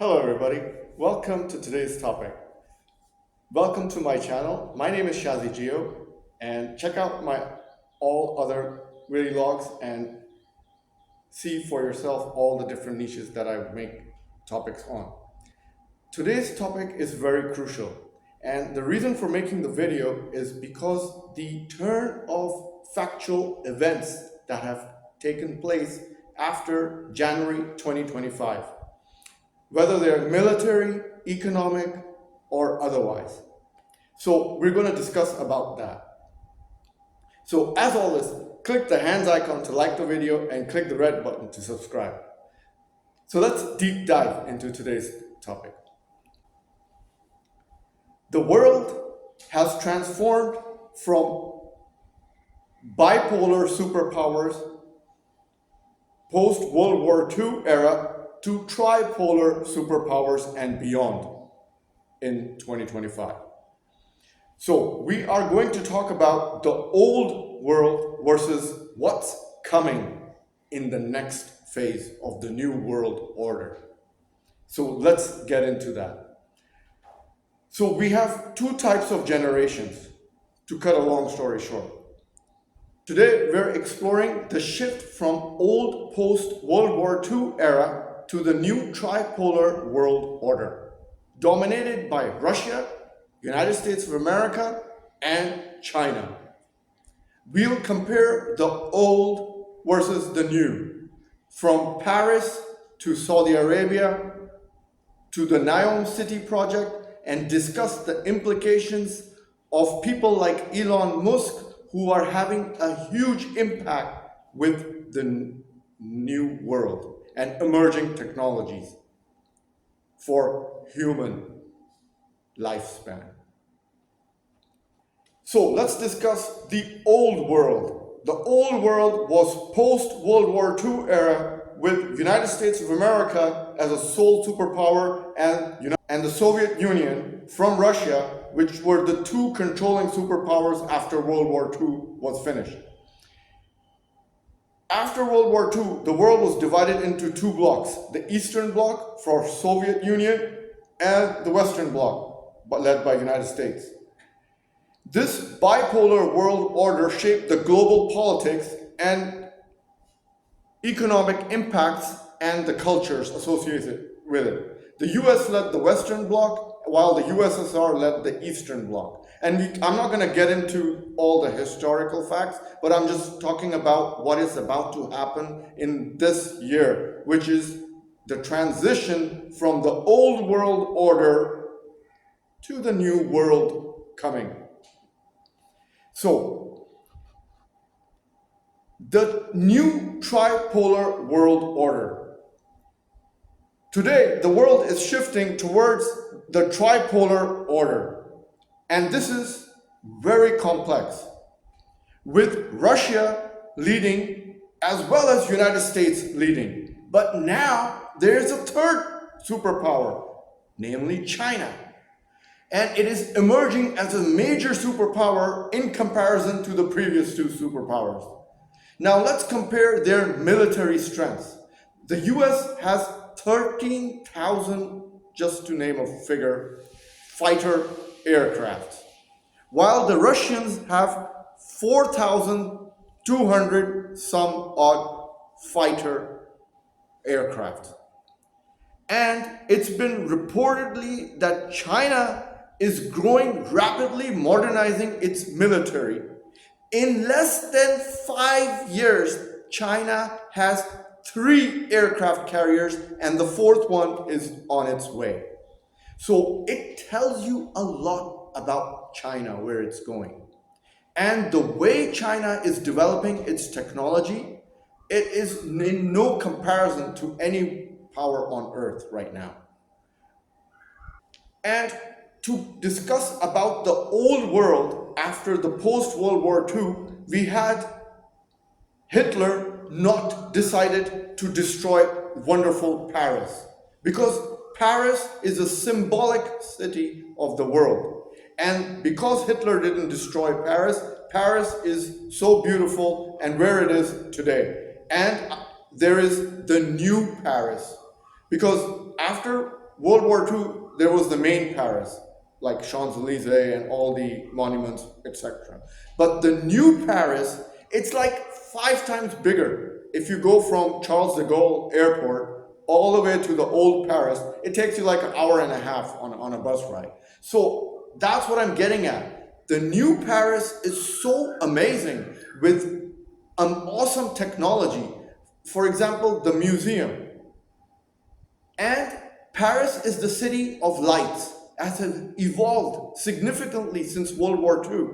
Hello everybody, welcome to today's topic. Welcome to my channel. My name is Shazi Geo and check out my all other really logs and see for yourself all the different niches that I make topics on. Today's topic is very crucial and the reason for making the video is because the turn of factual events that have taken place after January 2025, whether they're military, economic, or otherwise. So we're going to discuss about that. So as always, click the hands icon to like the video and click the red button to subscribe. So let's deep dive into today's topic. The world has transformed from bipolar superpowers post-World War II era to tripolar superpowers and beyond in 2025. So we are going to talk about the old world versus what's coming in the next phase of the new world order. So let's get into that. So we have two types of generations, to cut a long story short. Today we're exploring the shift from old post-World War II era to the new tripolar world order, dominated by Russia, United States of America, and China. We'll compare the old versus the new, from Paris to Saudi Arabia to the Neom City project, and discuss the implications of people like Elon Musk, who are having a huge impact with the new world and emerging technologies for human lifespan. So let's discuss the old world. The old world was post-World War II era with United States of America as a sole superpower and the Soviet Union from Russia, which were the two controlling superpowers after World War II was finished. After World War II, the world was divided into two blocks: the Eastern Bloc for Soviet Union and the Western Bloc, led by United States. This bipolar world order shaped the global politics and economic impacts and the cultures associated with it. The US led the Western Bloc, while the USSR led the Eastern Bloc. And I'm not going to get into all the historical facts, but I'm just talking about what is about to happen in this year, which is the transition from the old world order to the new world coming. So, the new tripolar world order. Today, the world is shifting towards the tripolar order. And this is very complex, with Russia leading as well as United States leading. But now there's a third superpower, namely China. And it is emerging as a major superpower in comparison to the previous two superpowers. Now let's compare their military strengths. The US has 13,000, just to name a figure, fighter aircraft, while the Russians have 4,200 some odd fighter aircraft. And it's been reportedly that China is growing rapidly, modernizing its military. In less than 5 years, China has 3 aircraft carriers and the fourth one is on its way. So it tells you a lot about China, where it's going. And the way China is developing its technology, it is in no comparison to any power on earth right now. And to discuss about the old world after the post-World War II, we had Hitler not decided to destroy wonderful Paris, because Paris is a symbolic city of the world. And because Hitler didn't destroy Paris, Paris is so beautiful and where it is today. And there is the new Paris, because after World War II, there was the main Paris, like Champs-Élysées and all the monuments, etc. But the new Paris, it's like 5 times bigger. If you go from Charles de Gaulle Airport all the way to the old Paris, it takes you like an hour and a half on a bus ride. So that's what I'm getting at. The new Paris is so amazing with an awesome technology. For example, the museum. And Paris is the city of lights, as has evolved significantly since World War II.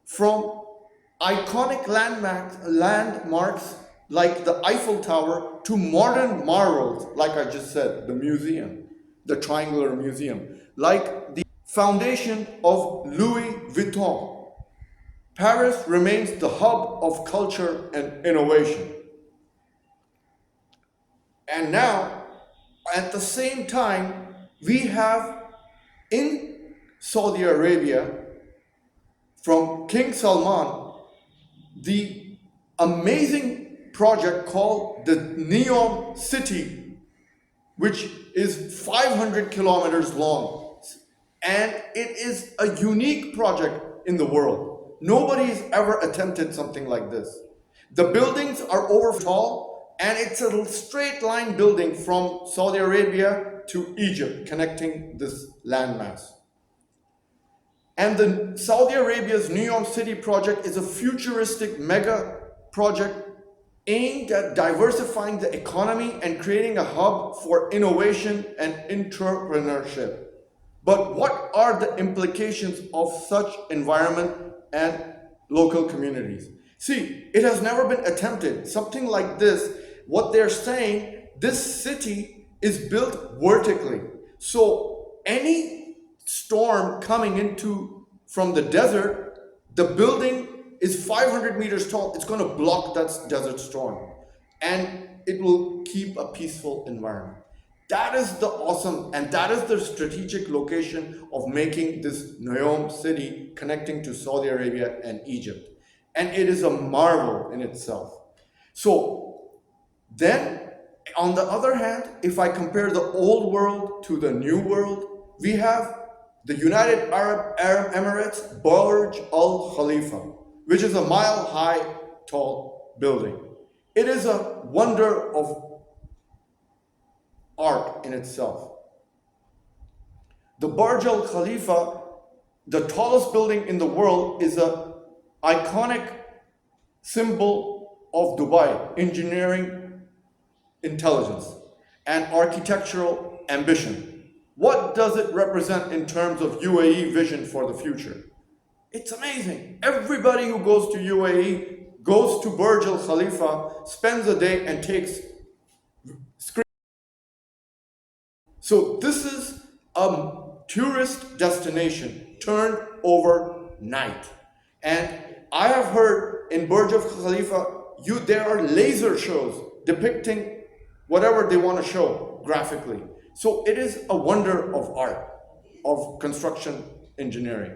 From iconic landmarks like the Eiffel Tower to modern marvels, like I just said, the museum, the triangular museum, like the foundation of Louis Vuitton. Paris remains the hub of culture and innovation. And now, at the same time, we have in Saudi Arabia, from King Salman, the amazing project called the Neon City, which is 500 kilometers long. And it is a unique project in the world. Nobody's ever attempted something like this. The buildings are over tall, and it's a straight line building from Saudi Arabia to Egypt, connecting this landmass. And the Saudi Arabia's Neon City project is a futuristic mega project aimed at diversifying the economy and creating a hub for innovation and entrepreneurship. But what are the implications of such environment and local communities? See, it has never been attempted. Something like this, what they're saying, this city is built vertically. So any storm coming into from the desert, the building is 500 meters tall. It's going to block that desert storm, and it will keep a peaceful environment. That is the awesome, and that is the strategic location of making this Neom city connecting to Saudi Arabia and Egypt. And it is a marvel in itself. So then, on the other hand, if I compare the old world to the new world, we have the United Arab Emirates Burj Al Khalifa, which is a mile-high tall building. It is a wonder of art in itself. The Burj Al Khalifa, the tallest building in the world, is an iconic symbol of Dubai engineering intelligence and architectural ambition. What does it represent in terms of UAE vision for the future? It's amazing. Everybody who goes to UAE goes to Burj Al Khalifa, spends a day, and takes screenshots. So this is a tourist destination turned overnight. And I have heard in Burj Al Khalifa, there are laser shows depicting whatever they want to show graphically. So it is a wonder of art, of construction engineering.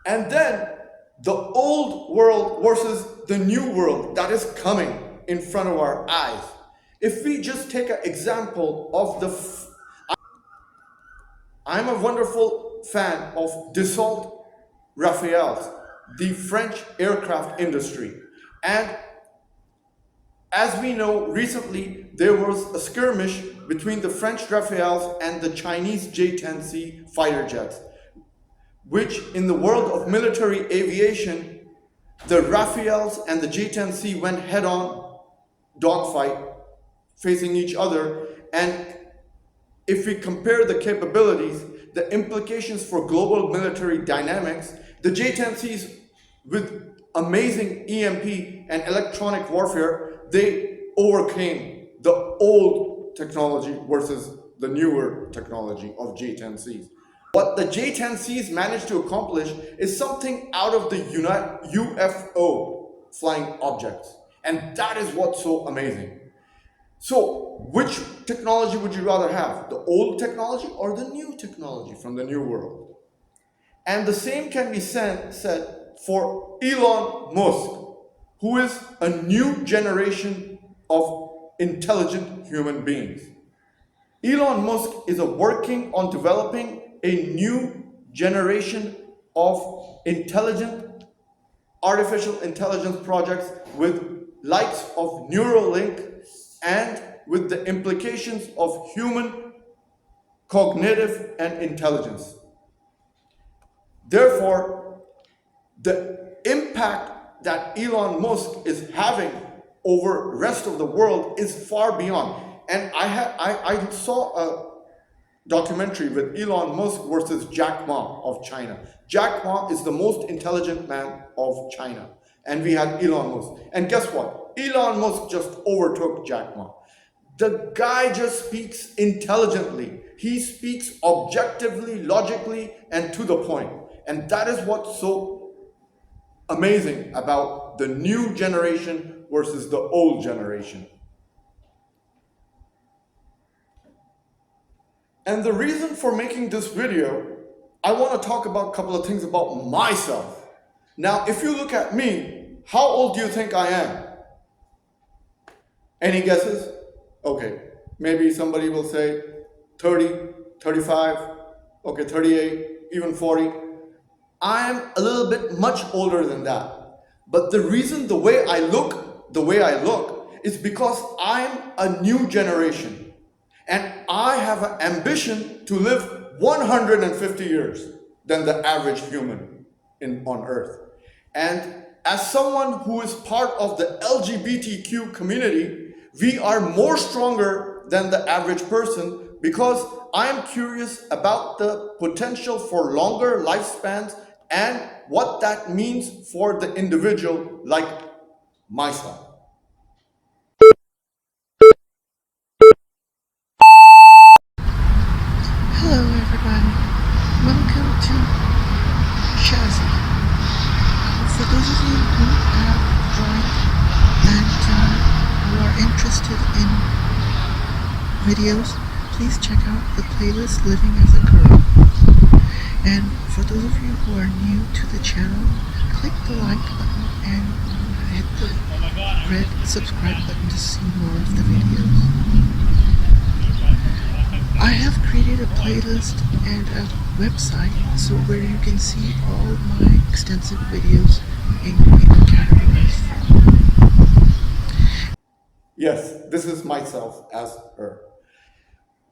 And then the old world versus the new world that is coming in front of our eyes. If we just take an example of I'm a wonderful fan of Dassault Rafales, the French aircraft industry. And as we know, recently there was a skirmish between the French Rafales and the Chinese J-10C fighter jets, which in the world of military aviation, the Rafales and the J-10C went head-on dogfight facing each other. And if we compare the capabilities, the implications for global military dynamics, the J-10Cs with amazing EMP and electronic warfare, they overcame the old technology versus the newer technology of J-10Cs. What the J-10Cs managed to accomplish is something out of the UFO, flying objects. And that is what's so amazing. So, which technology would you rather have? The old technology or the new technology from the new world? And the same can be said for Elon Musk, who is a new generation of intelligent human beings. Elon Musk is working on developing a new generation of intelligent artificial intelligence projects with likes of Neuralink and with the implications of human cognitive and intelligence. Therefore, the impact that Elon Musk is having over the rest of the world is far beyond. And I saw a documentary with Elon Musk versus Jack Ma of China. Jack Ma is the most intelligent man of China. And we had Elon Musk. And guess what? Elon Musk just overtook Jack Ma. The guy just speaks intelligently. He speaks objectively, logically, and to the point. And that is what's so amazing about the new generation versus the old generation. And the reason for making this video, I want to talk about a couple of things about myself. Now, if you look at me, how old do you think I am? Any guesses? Okay, maybe somebody will say 30, 35, okay, 38, even 40. I'm a little bit much older than that. But the reason the way I look is because I'm a new generation. And I have an ambition to live 150 years than the average human on earth. And as someone who is part of the LGBTQ community, we are more stronger than the average person because I am curious about the potential for longer lifespans and what that means for the individual like myself. Hello everybody, welcome to Shazzy. For those of you who have joined and who are interested in videos, please check out the playlist Living as a Girl. And for those of you who are new to the channel, click the like button and hit the red subscribe button to see more of the videos. I have created a playlist and a website so where you can see all my extensive videos in categories. Yes, this is myself as her.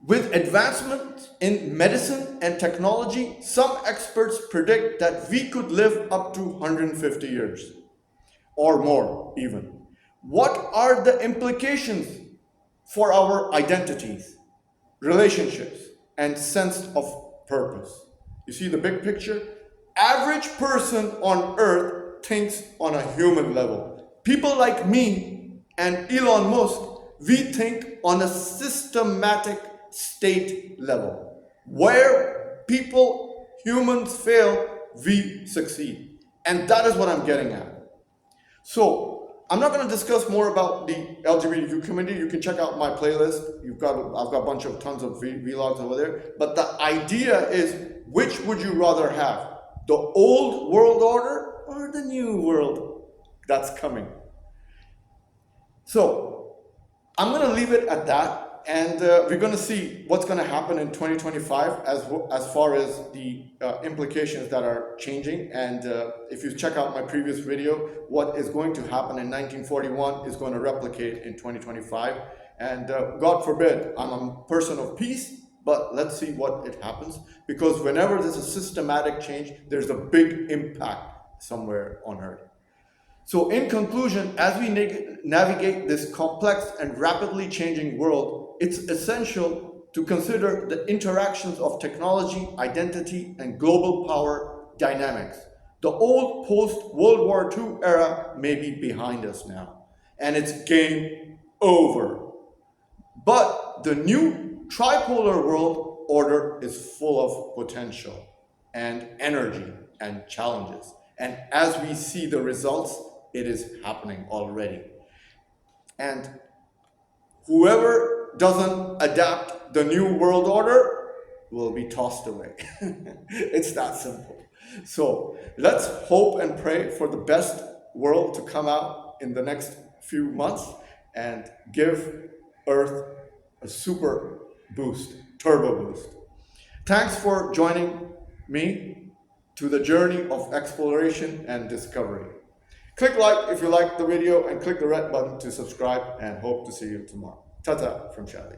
With advancement in medicine and technology, some experts predict that we could live up to 150 years or more even. What are the implications for our identities, relationships, and sense of purpose? You see the big picture? Average person on earth thinks on a human level. People like me and Elon Musk, we think on a systematic state level. Where humans fail, we succeed. And that is what I'm getting at. So, I'm not going to discuss more about the LGBTQ community. You can check out my playlist. I've got a bunch of tons of vlogs over there. But the idea is, which would you rather have? The old world order or the new world that's coming? So, I'm going to leave it at that. And we're going to see what's going to happen in 2025 as far as the implications that are changing. And if you check out my previous video, what is going to happen in 1941 is going to replicate in 2025. And God forbid, I'm a person of peace, but let's see what it happens. Because whenever there's a systematic change, there's a big impact somewhere on Earth. So in conclusion, as we navigate this complex and rapidly changing world, it's essential to consider the interactions of technology, identity, and global power dynamics. The old post-World War II era may be behind us now, and it's game over. But the new tripolar world order is full of potential and energy and challenges. And as we see the results, it is happening already. And whoever doesn't adapt the new world order will be tossed away. It's that simple. So let's hope and pray for the best world to come out in the next few months and give Earth a super boost, turbo boost. Thanks for joining me to the journey of exploration and discovery. Click like if you liked the video and click the red button to subscribe and hope to see you tomorrow. Ta-ta from Shadi.